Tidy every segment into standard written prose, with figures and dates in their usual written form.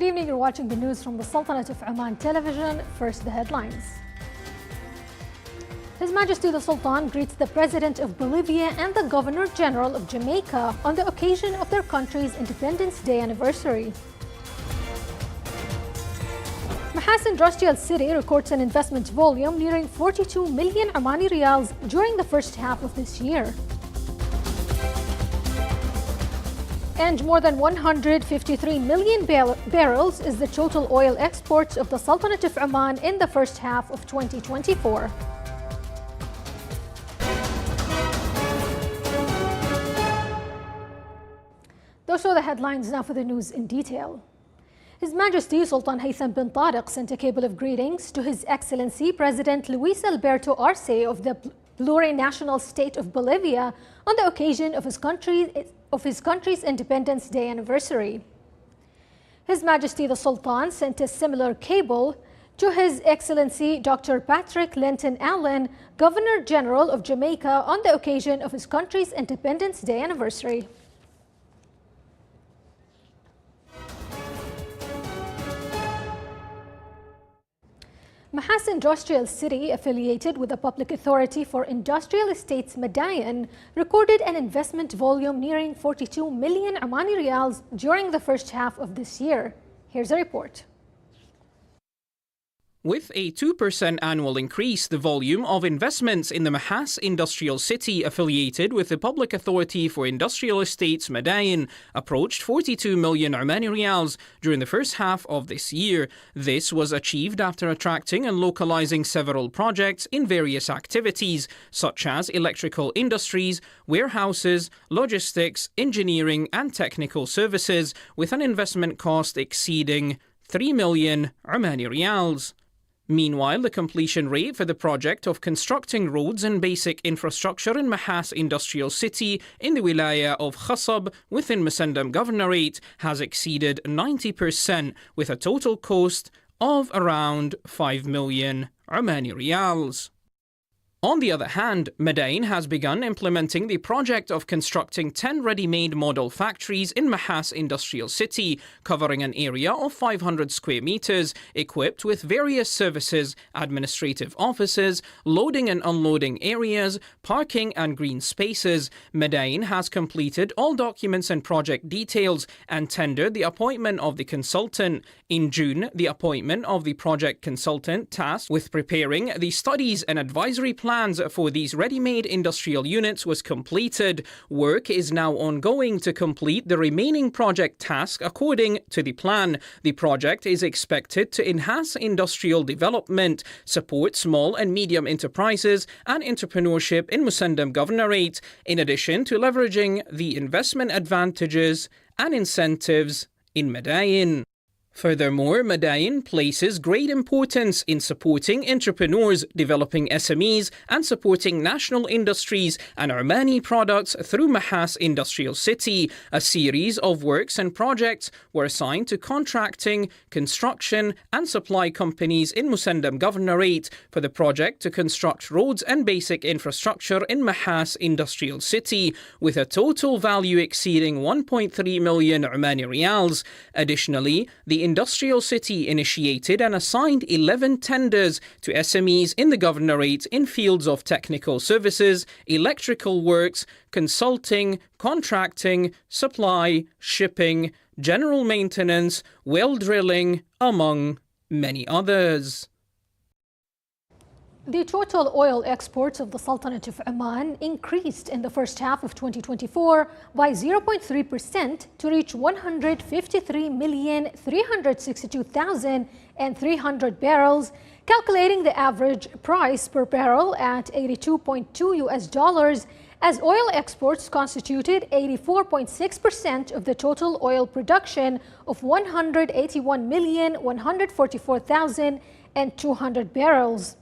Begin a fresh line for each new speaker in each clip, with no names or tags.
Good evening, you're watching the news from the Sultanate of Oman television. First, the headlines. His Majesty the Sultan greets the President of Bolivia and the Governor General of Jamaica on the occasion of their country's Independence Day anniversary. Mahas Industrial City records an investment volume nearing 42 million Omani riyals during the first half of this year. And more than 153 million barrels is the total oil exports of the Sultanate of Oman in the first half of 2024. Those are the headlines. Now for the news in detail. His Majesty Sultan Haytham bin Tariq sent a cable of greetings to His Excellency President Luis Alberto Arce of the plurinational state of Bolivia on the occasion of his country's Independence Day anniversary. His Majesty the Sultan sent a similar cable to His Excellency Dr. Patrick Linton Allen, Governor General of Jamaica, on the occasion of his country's Independence Day anniversary. Mahas Industrial City, affiliated with the Public Authority for Industrial Estates Madain, recorded an investment volume nearing 42 million Omani riyals during the first half of this year. Here's a report.
With a 2% annual increase, the volume of investments in the Mahas Industrial City affiliated with the Public Authority for Industrial Estates Madain approached 42 million Omani riyals during the first half of this year. This was achieved after attracting and localizing several projects in various activities such as electrical industries, warehouses, logistics, engineering and technical services, with an investment cost exceeding 3 million Omani riyals. Meanwhile, the completion rate for the project of constructing roads and basic infrastructure in Mahas Industrial City in the Wilaya of Khasab within Musandam Governorate has exceeded 90%, with a total cost of around 5 million Omani riyals. On the other hand, Madain has begun implementing the project of constructing 10 ready-made model factories in Mahas Industrial City, covering an area of 500 square meters, equipped with various services, administrative offices, loading and unloading areas, parking and green spaces. Madain has completed all documents and project details and tendered the appointment of the consultant. In June, the appointment of the project consultant tasked with preparing the studies and advisory plans for these ready-made industrial units was completed. Work is now ongoing to complete the remaining project task according to the plan. The project is expected to enhance industrial development, support small and medium enterprises and entrepreneurship in Musandam Governorate, in addition to leveraging the investment advantages and incentives in Madain. Furthermore, Madain places great importance in supporting entrepreneurs, developing SMEs, and supporting national industries and Omani products through Mahas Industrial City. A series of works and projects were assigned to contracting, construction, and supply companies in Musandam Governorate for the project to construct roads and basic infrastructure in Mahas Industrial City, with a total value exceeding 1.3 million Omani riyals. Additionally, the Industrial City initiated and assigned 11 tenders to SMEs in the Governorate in fields of technical services, electrical works, consulting, contracting, supply, shipping, general maintenance, well drilling, among many others.
The total oil exports of the Sultanate of Oman increased in the first half of 2024 by 0.3% to reach 153,362,300 barrels, calculating the average price per barrel at $82.2, as oil exports constituted 84.6% of the total oil production of 181,144,200 barrels.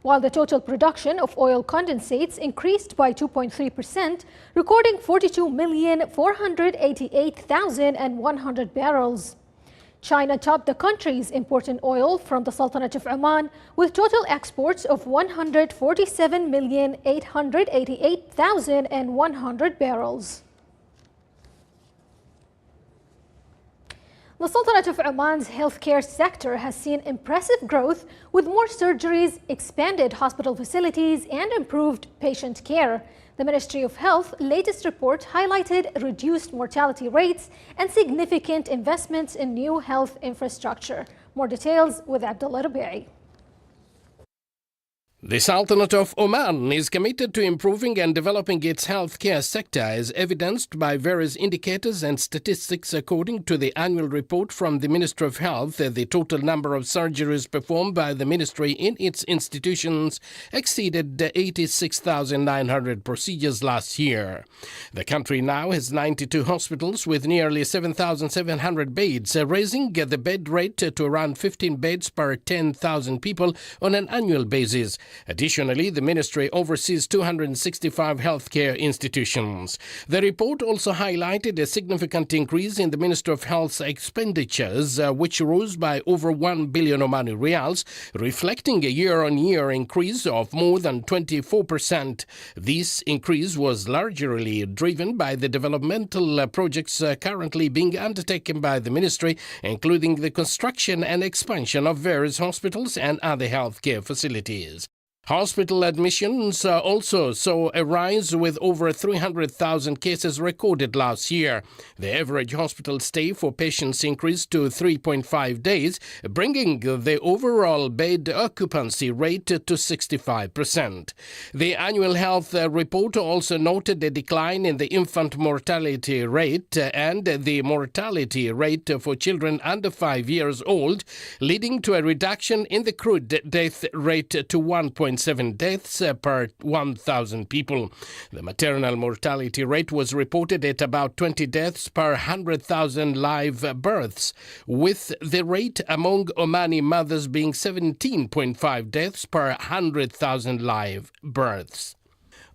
While the total production of oil condensates increased by 2.3%, recording 42,488,100 barrels. China topped the country's important oil from the Sultanate of Oman with total exports of 147,888,100 barrels. The Sultanate of Oman's healthcare sector has seen impressive growth with more surgeries, expanded hospital facilities, and improved patient care. The Ministry of Health latest report highlighted reduced mortality rates and significant investments in new health infrastructure. More details with Abdullah Rabi'i.
The Sultanate of Oman is committed to improving and developing its healthcare sector as evidenced by various indicators and statistics. According to the annual report from the Ministry of Health, the total number of surgeries performed by the ministry in its institutions exceeded 86,900 procedures last year. The country now has 92 hospitals with nearly 7,700 beds, raising the bed rate to around 15 beds per 10,000 people on an annual basis. Additionally, the ministry oversees 265 healthcare institutions. The report also highlighted a significant increase in the Ministry of Health's expenditures, which rose by over 1 billion Omani riyals, reflecting a year-on-year increase of more than 24%. This increase was largely driven by the developmental projects currently being undertaken by the ministry, including the construction and expansion of various hospitals and other healthcare facilities. Hospital admissions also saw a rise with over 300,000 cases recorded last year. The average hospital stay for patients increased to 3.5 days, bringing the overall bed occupancy rate to 65%. The annual health report also noted a decline in the infant mortality rate and the mortality rate for children under 5 years old, leading to a reduction in the crude death rate to 1.7 deaths per 1,000 people. The maternal mortality rate was reported at about 20 deaths per 100,000 live births, with the rate among Omani mothers being 17.5 deaths per 100,000 live births.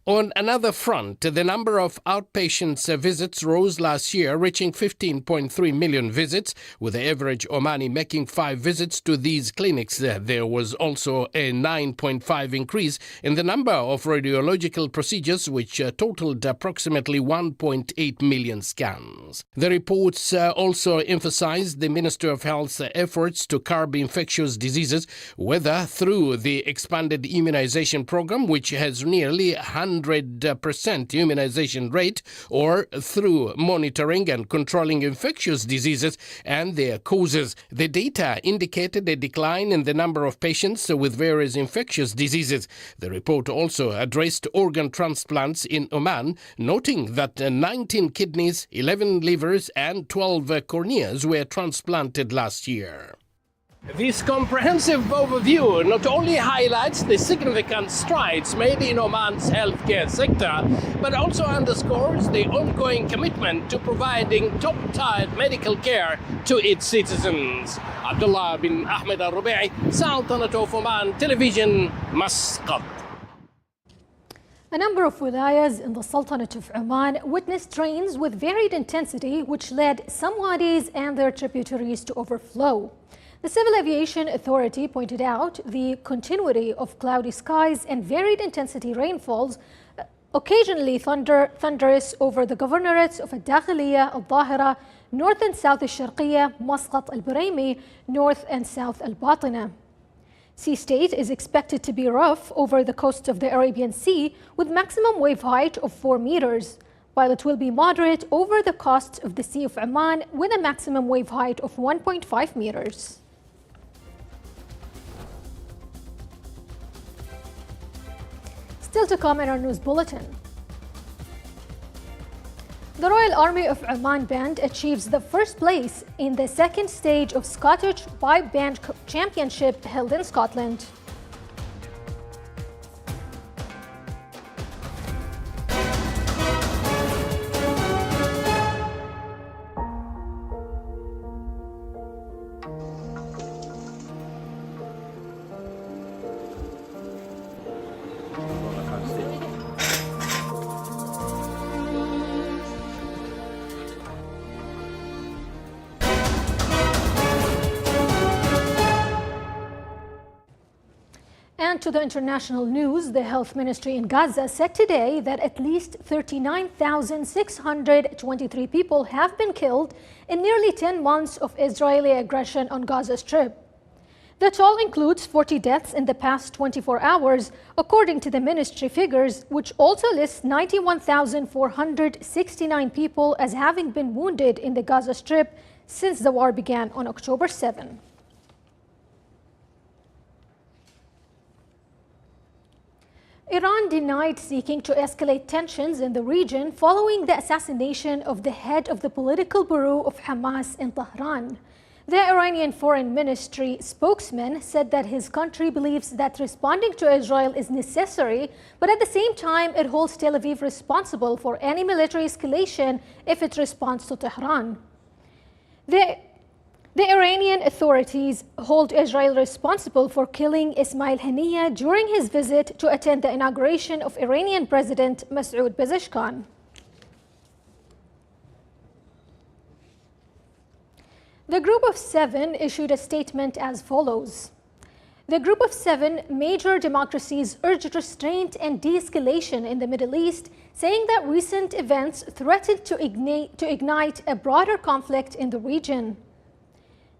On another front, the number of outpatient visits rose last year, reaching 15.3 million visits, with the average Omani making 5 visits to these clinics. There was also a 9.5 increase in the number of radiological procedures, which totaled approximately 1.8 million scans. The reports also emphasized the Ministry of Health's efforts to curb infectious diseases, whether through the expanded immunization program, which has nearly 100% immunization rate, or through monitoring and controlling infectious diseases and their causes. The data indicated a decline in the number of patients with various infectious diseases. The report also addressed organ transplants in Oman, noting that 19 kidneys, 11 livers and 12 corneas were transplanted last year. This comprehensive overview not only highlights the significant strides made in Oman's healthcare sector, but also underscores the ongoing commitment to providing top-tier medical care to its citizens. Abdullah bin Ahmed al-Rabi'i, Sultanate of Oman Television, Muscat.
A number of wilayas in the Sultanate of Oman witnessed rains with varied intensity, which led some wadis and their tributaries to overflow. The Civil Aviation Authority pointed out the continuity of cloudy skies and varied intensity rainfalls, occasionally thunderous over the governorates of Al-Dakhiliya, Al-Dhahira, North and South Al-Sharqiyya, Muscat Al-Buraimi, North and South Al-Batina. Sea state is expected to be rough over the coast of the Arabian Sea with maximum wave height of 4 meters, while it will be moderate over the coast of the Sea of Oman with a maximum wave height of 1.5 meters. Still to come in our news bulletin. The Royal Army of Oman Band achieves the first place in the second stage of Scottish Pipe Band Championship held in Scotland. And to the international news, the health ministry in Gaza said today that at least 39,623 people have been killed in nearly 10 months of Israeli aggression on Gaza Strip. The toll includes 40 deaths in the past 24 hours, according to the ministry figures, which also lists 91,469 people as having been wounded in the Gaza Strip since the war began on October 7. Iran denied seeking to escalate tensions in the region following the assassination of the head of the political bureau of Hamas in Tehran. The Iranian Foreign Ministry spokesman said that his country believes that responding to Israel is necessary, but at the same time it holds Tel Aviv responsible for any military escalation if it responds to Tehran. The Iranian authorities hold Israel responsible for killing Ismail Haniyeh during his visit to attend the inauguration of Iranian President Masoud Pezeshkian. The Group of Seven issued a statement as follows. The Group of Seven major democracies urged restraint and de-escalation in the Middle East, saying that recent events threatened to ignite a broader conflict in the region.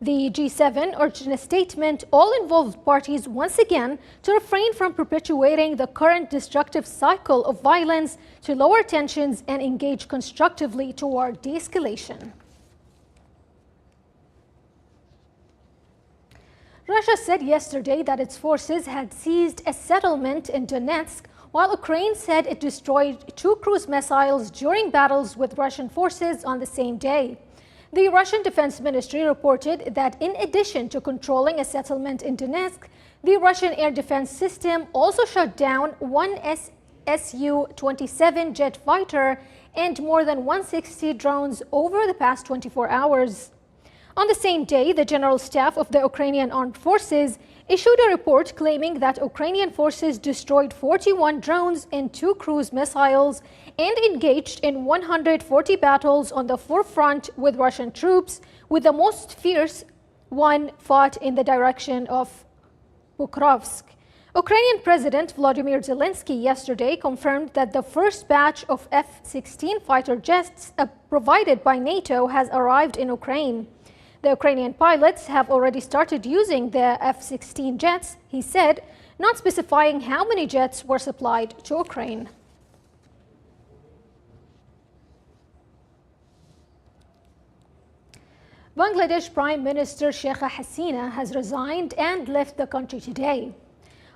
The G7 urged in a statement all involved parties once again to refrain from perpetuating the current destructive cycle of violence, to lower tensions and engage constructively toward de-escalation. Russia said yesterday that its forces had seized a settlement in Donetsk, while Ukraine said it destroyed 2 cruise missiles during battles with Russian forces on the same day. The Russian Defense Ministry reported that in addition to controlling a settlement in Donetsk, the Russian air defense system also shot down one Su-27 jet fighter and more than 160 drones over the past 24 hours. On the same day, the General Staff of the Ukrainian Armed Forces issued a report claiming that Ukrainian forces destroyed 41 drones and 2 cruise missiles and engaged in 140 battles on the forefront with Russian troops, with the most fierce one fought in the direction of Pokrovsk. Ukrainian President Volodymyr Zelensky yesterday confirmed that the first batch of F-16 fighter jets provided by NATO has arrived in Ukraine. The Ukrainian pilots have already started using the F-16 jets, he said, not specifying how many jets were supplied to Ukraine. Bangladesh Prime Minister Sheikha Hasina has resigned and left the country today.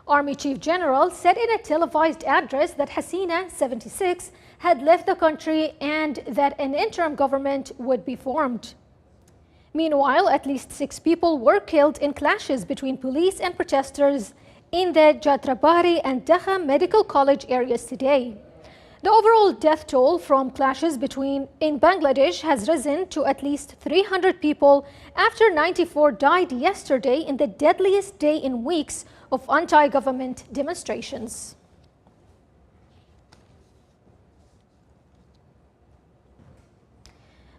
Army Chief General said in a televised address that Hasina, 76, had left the country and that an interim government would be formed. Meanwhile, at least 6 people were killed in clashes between police and protesters in the Jatrabari and Dhaka Medical College areas today. The overall death toll from clashes in Bangladesh has risen to at least 300 people after 94 died yesterday in the deadliest day in weeks of anti-government demonstrations.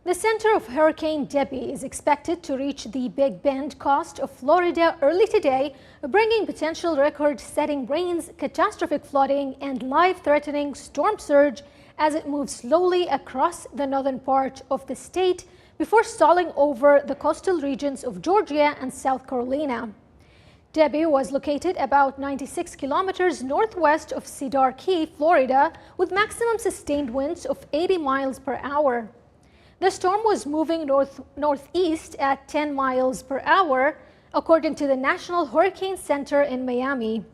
The center of Hurricane Debbie is expected to reach the Big Bend coast of Florida early today, bringing potential record-setting rains, catastrophic flooding, and life-threatening storm surge as it moves slowly across the northern part of the state before stalling over the coastal regions of Georgia and South Carolina. Debbie was located about 96 kilometers northwest of Cedar Key, Florida, with maximum sustained winds of 80 miles per hour. The storm was moving northeast at 10 miles per hour, according to the National Hurricane Center in Miami.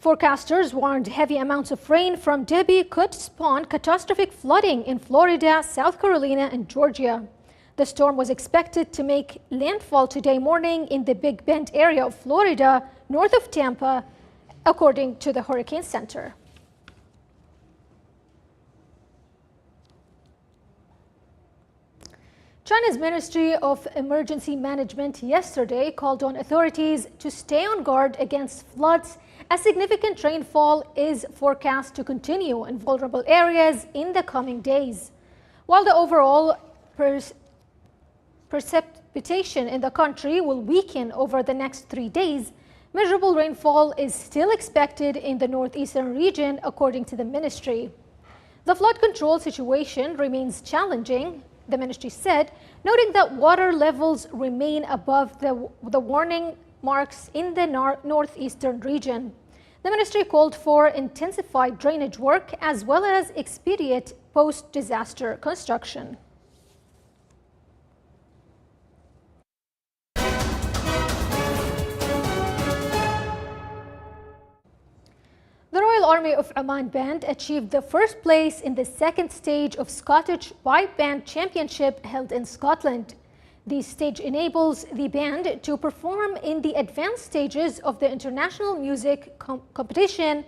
Forecasters warned heavy amounts of rain from Debbie could spawn catastrophic flooding in Florida, South Carolina, and Georgia. The storm was expected to make landfall today morning in the Big Bend area of Florida, north of Tampa, according to the Hurricane Center. China's Ministry of Emergency Management yesterday called on authorities to stay on guard against floods as significant rainfall is forecast to continue in vulnerable areas in the coming days. While the overall precipitation in the country will weaken over the next 3 days, Measurable rainfall is still expected in the northeastern region, according to the ministry. The flood control situation remains challenging, the ministry said, noting that water levels remain above the warning marks in the northeastern region. The ministry called for intensified drainage work as well as expedite post-disaster construction. The Royal Army of Oman Band achieved the first place in the second stage of Scottish Pipe Band Championship held in Scotland. This stage enables the band to perform in the advanced stages of the international music competition.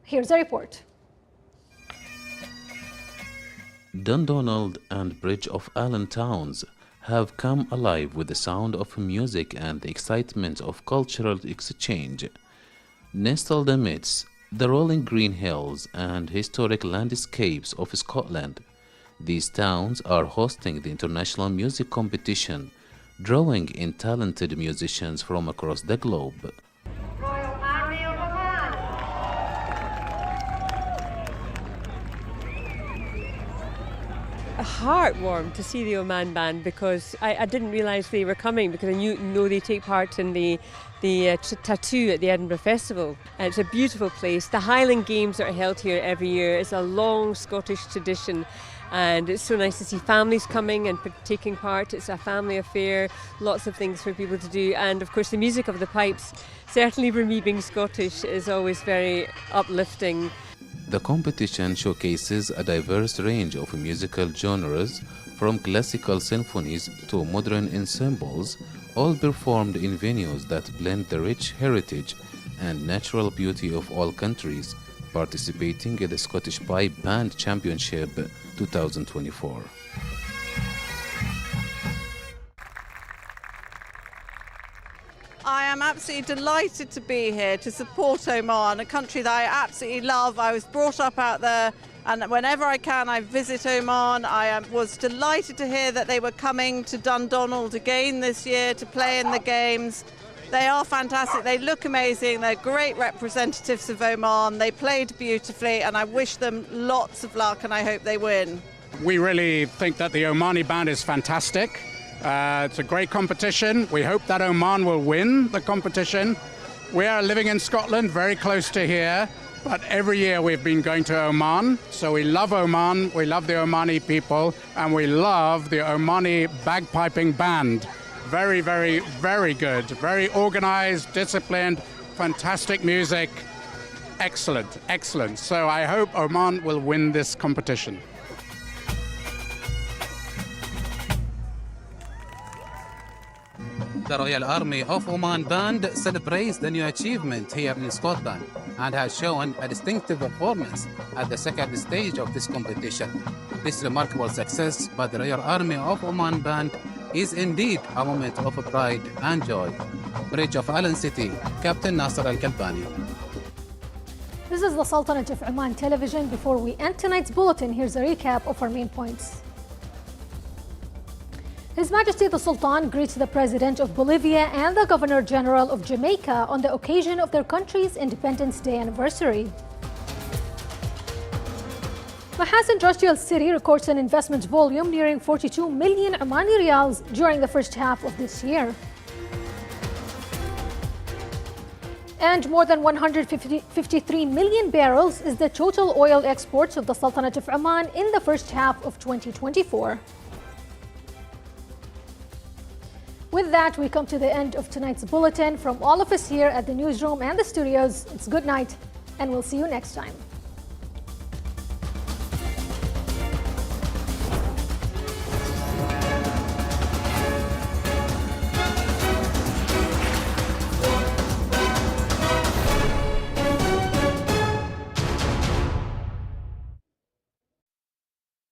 Here's a report.
Dundonald and Bridge of Allen towns have come alive with the sound of music and the excitement of cultural exchange. Nestled amidst the rolling green hills and historic landscapes of Scotland, these towns are hosting the international music competition, drawing in talented musicians from across the globe.
Royal Army of Oman.
Heartwarmed to see the Oman band, because I didn't realise they were coming, because I know they take part in the tattoo at the Edinburgh Festival. And it's a beautiful place. The Highland Games that are held here every year is a long Scottish tradition, and it's so nice to see families coming and taking part. It's a family affair, lots of things for people to do, and of course the music of the pipes, certainly for me being Scottish, is always very uplifting.
The competition showcases a diverse range of musical genres, from classical symphonies to modern ensembles, all performed in venues that blend the rich heritage and natural beauty of all countries, participating in the Scottish Pipe Band Championship 2024.
I am absolutely delighted to be here to support Oman, a country that I absolutely love. I was brought up out there, and whenever I can I visit Oman. Was delighted to hear that they were coming to Dundonald again this year to play in the games. They are fantastic, they look amazing, they're great representatives of Oman, they played beautifully, and I wish them lots of luck and I hope they win.
We really think that the Omani band is fantastic. It's a great competition. We hope that Oman will win the competition. We are living in Scotland, very close to here, but every year we've been going to Oman. So we love Oman, we love the Omani people, and we love the Omani bagpiping band. Very, very, very good. Very organized, disciplined, fantastic music. Excellent, excellent. So I hope Oman will win this competition.
The Royal Army of Oman Band celebrates the new achievement here in Scotland and has shown a distinctive performance at the second stage of this competition. This remarkable success by the Royal Army of Oman Band is indeed a moment of pride and joy. Bridge of Allen City, Captain Nasser Al-Kalbani.
This is the Sultanate of Oman television. Before we end tonight's bulletin, here's a recap of our main points. His Majesty the Sultan greets the President of Bolivia and the Governor General of Jamaica on the occasion of their country's Independence Day anniversary. Mahas Industrial City records an investment volume nearing 42 million Omani riyals during the first half of this year. And more than 153 million barrels is the total oil exports of the Sultanate of Oman in the first half of 2024. With that, we come to the end of tonight's bulletin. From all of us here at the newsroom and the studios, it's good night, and we'll see you next time.